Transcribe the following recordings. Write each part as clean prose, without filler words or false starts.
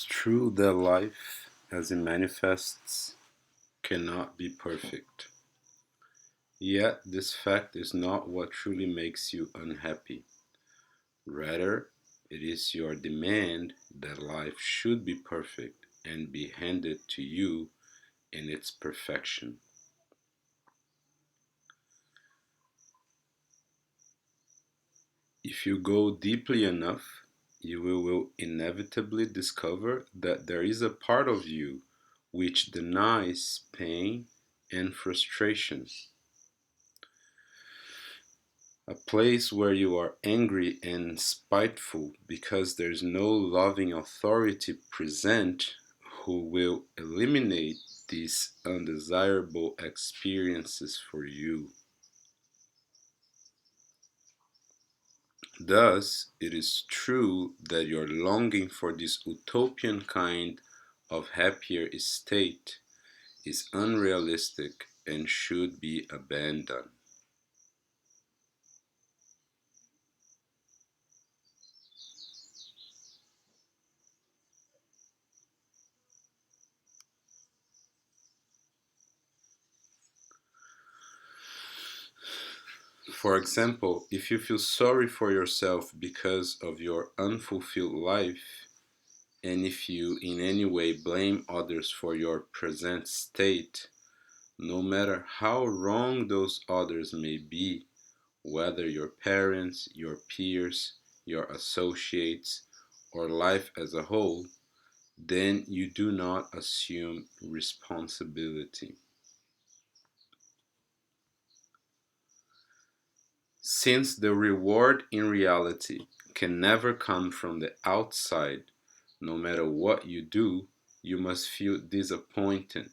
It's true that life, as it manifests, cannot be perfect. Yet, this fact is not what truly makes you unhappy. Rather, it is your demand that life should be perfect and be handed to you in its perfection. If you go deeply enough, you will inevitably discover that there is a part of you which denies pain and frustration. A place where you are angry and spiteful because there's no loving authority present who will eliminate these undesirable experiences for you. Thus, it is true that your longing for this utopian kind of happier state is unrealistic and should be abandoned. For example, if you feel sorry for yourself because of your unfulfilled life, and if you in any way blame others for your present state, no matter how wrong those others may be, whether your parents, your peers, your associates, or life as a whole, then you do not assume responsibility. Since the reward in reality can never come from the outside, no matter what you do, you must feel disappointed,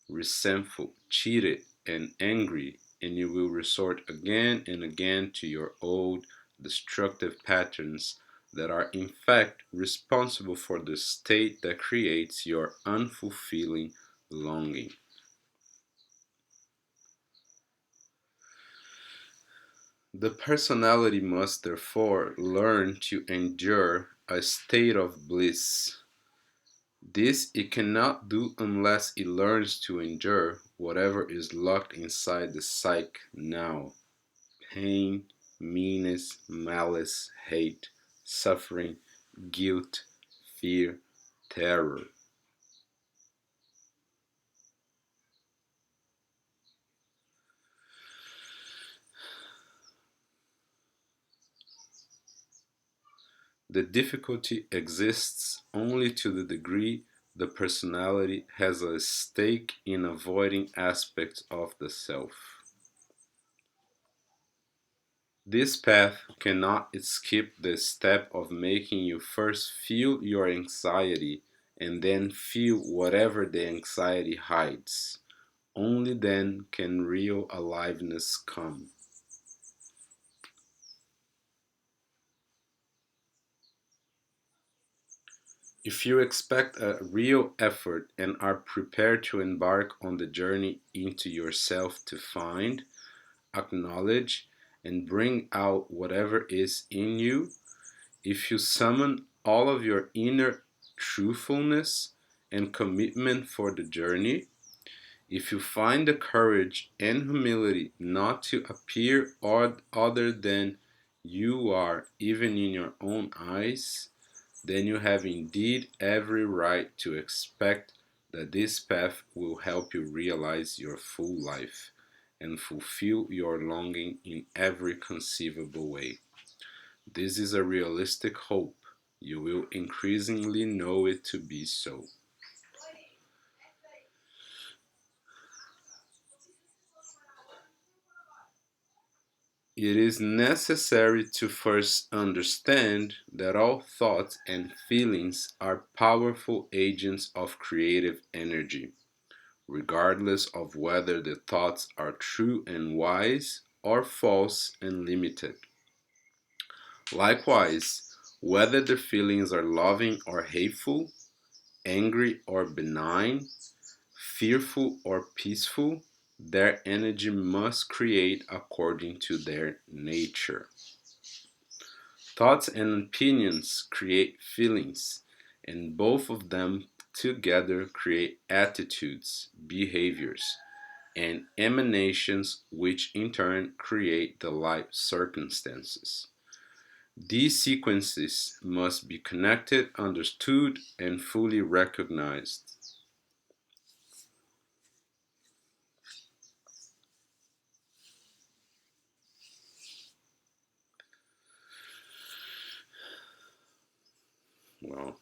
resentful, cheated, and angry, and you will resort again and again to your old destructive patterns that are in fact responsible for the state that creates your unfulfilling longing. The personality must therefore learn to endure a state of bliss. This it cannot do unless it learns to endure whatever is locked inside the psyche now: pain, meanness, malice, hate, suffering, guilt, fear, terror. The difficulty exists only to the degree the personality has a stake in avoiding aspects of the self. This path cannot skip the step of making you first feel your anxiety and then feel whatever the anxiety hides. Only then can real aliveness come. If you expect a real effort and are prepared to embark on the journey into yourself to find, acknowledge, and bring out whatever is in you, if you summon all of your inner truthfulness and commitment for the journey, if you find the courage and humility not to appear other than you are, even in your own eyes, then you have indeed every right to expect that this path will help you realize your full life and fulfill your longing in every conceivable way. This is a realistic hope. You will increasingly know it to be so. It is necessary to first understand that all thoughts and feelings are powerful agents of creative energy, regardless of whether the thoughts are true and wise or false and limited. Likewise, whether the feelings are loving or hateful, angry or benign, fearful or peaceful, their energy must create according to their nature. Thoughts and opinions create feelings, and both of them together create attitudes, behaviors, and emanations which in turn create the life circumstances. These sequences must be connected, understood, and fully recognized. Well,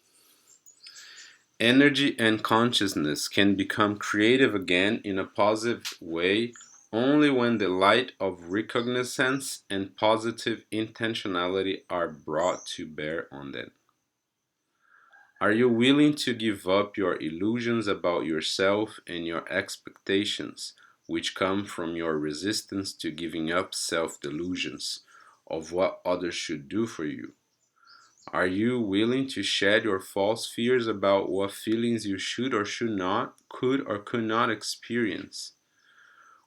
energy and consciousness can become creative again in a positive way only when the light of recognizance and positive intentionality are brought to bear on them. Are you willing to give up your illusions about yourself and your expectations, which come from your resistance to giving up self delusions of what others should do for you? Are you willing to shed your false fears about what feelings you should or should not, could or could not experience?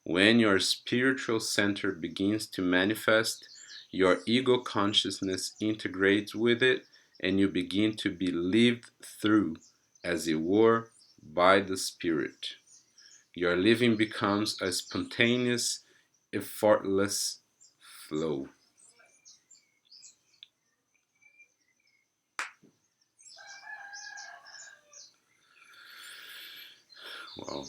When your spiritual center begins to manifest, your ego consciousness integrates with it and you begin to be lived through, as it were, by the Spirit. Your living becomes a spontaneous, effortless flow. Wow.